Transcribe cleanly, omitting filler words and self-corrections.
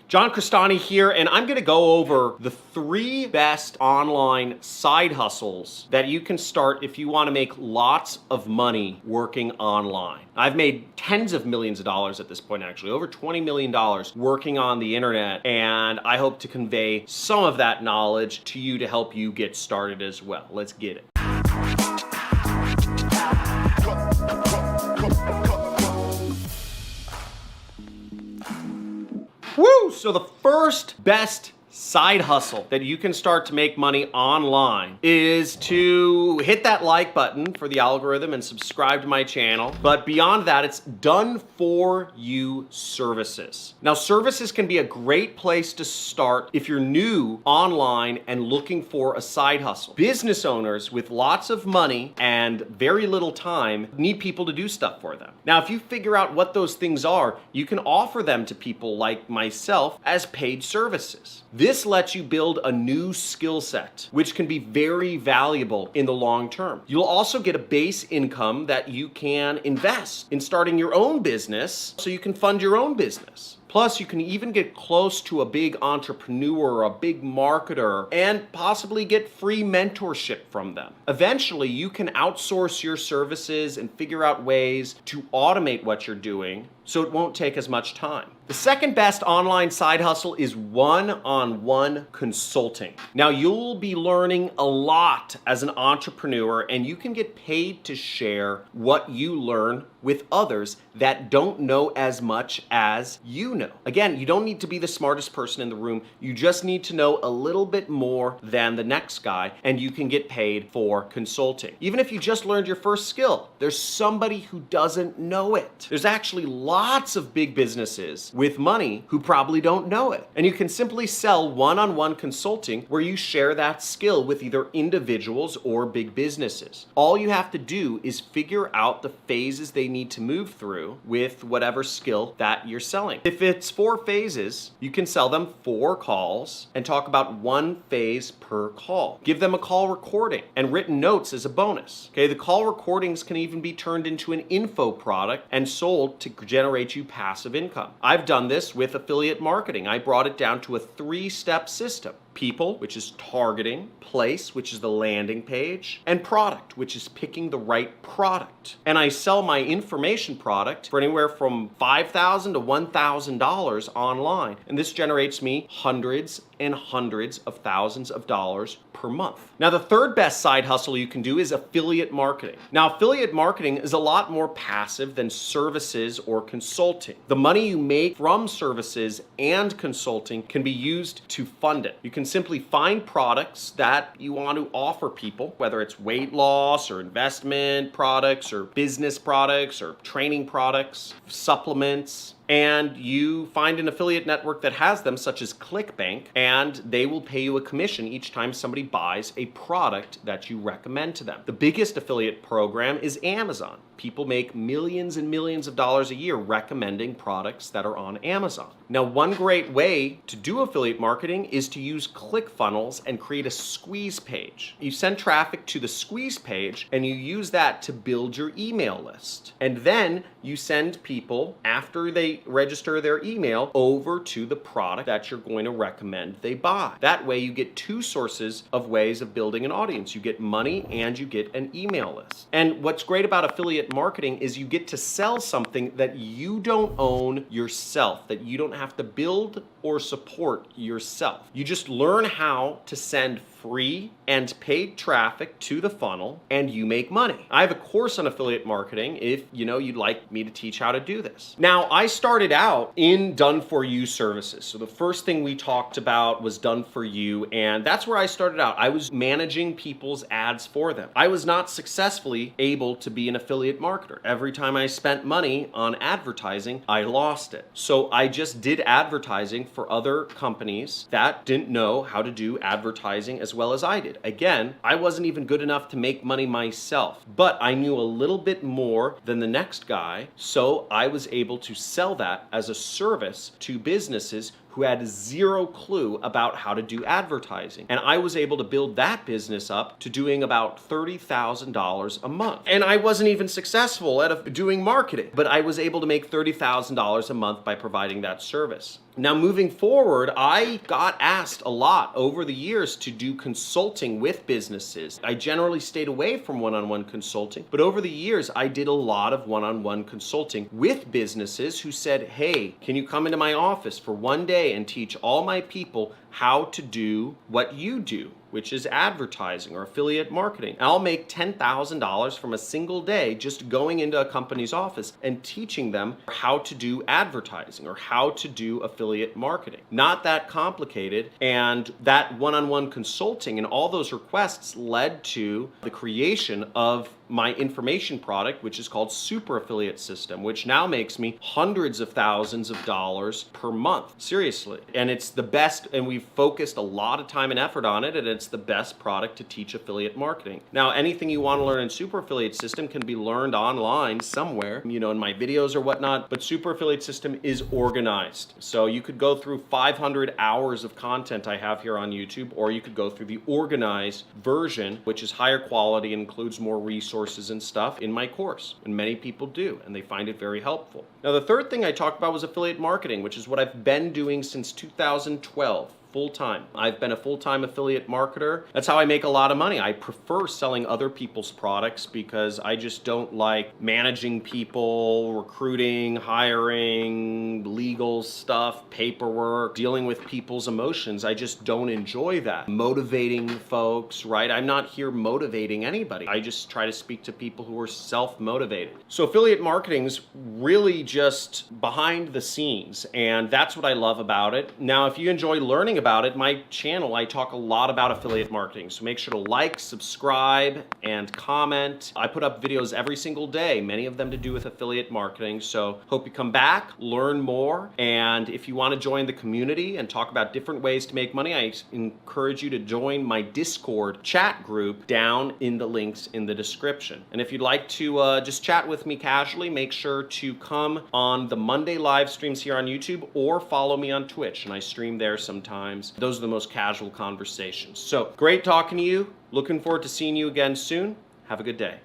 John Crestani here, and I'm going to go over the 3 best online side hustles that you can start if you want to make lots of money working online. I've made tens of millions of dollars at this point, actually, over $20 million working on the internet, and I hope to convey some of that knowledge to you to help you get started as well. Let's get it. Woo! So the first best side hustle that you can start to make money online is to hit that like button for the algorithm and subscribe to my channel. But beyond that, it's done for you services. Now, services can be a great place to start if you're new online and looking for a side hustle. Business owners with lots of money and very little time need people to do stuff for them. Now, if you figure out what those things are, you can offer them to people like myself as paid services. This lets you build a new skill set, which can be very valuable in the long term. You'll also get a base income that you can invest in starting your own business so you can fund your own business. Plus, you can even get close to a big entrepreneur, a big marketer, and possibly get free mentorship from them. Eventually, you can outsource your services and figure out ways to automate what you're doing so it won't take as much time. The second best online side hustle is one-on-one consulting. Now, you'll be learning a lot as an entrepreneur, and you can get paid to share what you learn with others that don't know as much as you know. Again, you don't need to be the smartest person in the room. You just need to know a little bit more than the next guy, and you can get paid for consulting. Even if you just learned your first skill, there's somebody who doesn't know it. There's actually lots of big businesses with money who probably don't know it. And you can simply sell one-on-one consulting where you share that skill with either individuals or big businesses. All you have to do is figure out the phases they need to move through with whatever skill that you're selling. If it's 4 phases, you can sell them 4 calls and talk about 1 phase per call. Give them a call recording and written notes as a bonus. Okay, the call recordings can even be turned into an info product and sold to generate you passive income. I've done this with affiliate marketing. I brought it down to a 3-step system. People, which is targeting, place, which is the landing page, and product, which is picking the right product. And I sell my information product for anywhere from $5,000 to $1,000 online. And this generates me hundreds and hundreds of thousands of dollars per month. Now, the third best side hustle you can do is affiliate marketing. Now, affiliate marketing is a lot more passive than services or consulting. The money you make from services and consulting can be used to fund it. You can simply find products that you want to offer people, whether it's weight loss or investment products or business products or training products, supplements, and you find an affiliate network that has them, such as ClickBank, and they will pay you a commission each time somebody buys a product that you recommend to them. The biggest affiliate program is Amazon. People make millions and millions of dollars a year recommending products that are on Amazon. Now, one great way to do affiliate marketing is to use ClickFunnels and create a squeeze page. You send traffic to the squeeze page and you use that to build your email list. And then you send people, after they register their email, over to the product that you're going to recommend they buy. That way you get 2 sources of ways of building an audience. You get money and you get an email list. And what's great about affiliate marketing is you get to sell something that you don't own yourself, that you don't have to build or support yourself. You just learn how to send free and paid traffic to the funnel and you make money. I have a course on affiliate marketing if you'd like me to teach how to do this. Now, I started out in done for you services. So the first thing we talked about was done for you, and that's where I started out. I was managing people's ads for them. I was not successfully able to be an affiliate marketer. Every time I spent money on advertising, I lost it. So I just did advertising for other companies that didn't know how to do advertising as well as I did. Again, I wasn't even good enough to make money myself, but I knew a little bit more than the next guy, so I was able to sell that as a service to businesses who had zero clue about how to do advertising. And I was able to build that business up to doing about $30,000 a month. And I wasn't even successful at doing marketing, but I was able to make $30,000 a month by providing that service. Now, moving forward, I got asked a lot over the years to do consulting with businesses. I generally stayed away from one-on-one consulting, but over the years, I did a lot of one-on-one consulting with businesses who said, hey, can you come into my office for one day and teach all my people how to do what you do, which is advertising or affiliate marketing. And I'll make $10,000 from a single day just going into a company's office and teaching them how to do advertising or how to do affiliate marketing. Not that complicated. And that one-on-one consulting and all those requests led to the creation of my information product, which is called Super Affiliate System, which now makes me hundreds of thousands of dollars per month. Seriously. And it's the best, and we've focused a lot of time and effort on it, and it's the best product to teach affiliate marketing. Now, anything you want to learn in Super Affiliate System can be learned online somewhere, in my videos or whatnot, but Super Affiliate System is organized. So you could go through 500 hours of content I have here on YouTube, or you could go through the organized version, which is higher quality and includes more resources and stuff in my course. And many people do, and they find it very helpful. Now, the third thing I talked about was affiliate marketing, which is what I've been doing since 2012. Full-time. I've been a full-time affiliate marketer. That's how I make a lot of money. I prefer selling other people's products because I just don't like managing people, recruiting, hiring, legal stuff, paperwork, dealing with people's emotions. I just don't enjoy that. Motivating folks, right? I'm not here motivating anybody. I just try to speak to people who are self-motivated. So affiliate marketing's really just behind the scenes, and that's what I love about it. Now, if you enjoy learning about it, my channel, I talk a lot about affiliate marketing. So make sure to like, subscribe, and comment. I put up videos every single day, many of them to do with affiliate marketing. So hope you come back, learn more. And if you want to join the community and talk about different ways to make money, I encourage you to join my Discord chat group down in the links in the description. And if you'd like to just chat with me casually, make sure to come on the Monday live streams here on YouTube or follow me on Twitch, and I stream there sometimes. Those are the most casual conversations. So great talking to you. Looking forward to seeing you again soon. Have a good day.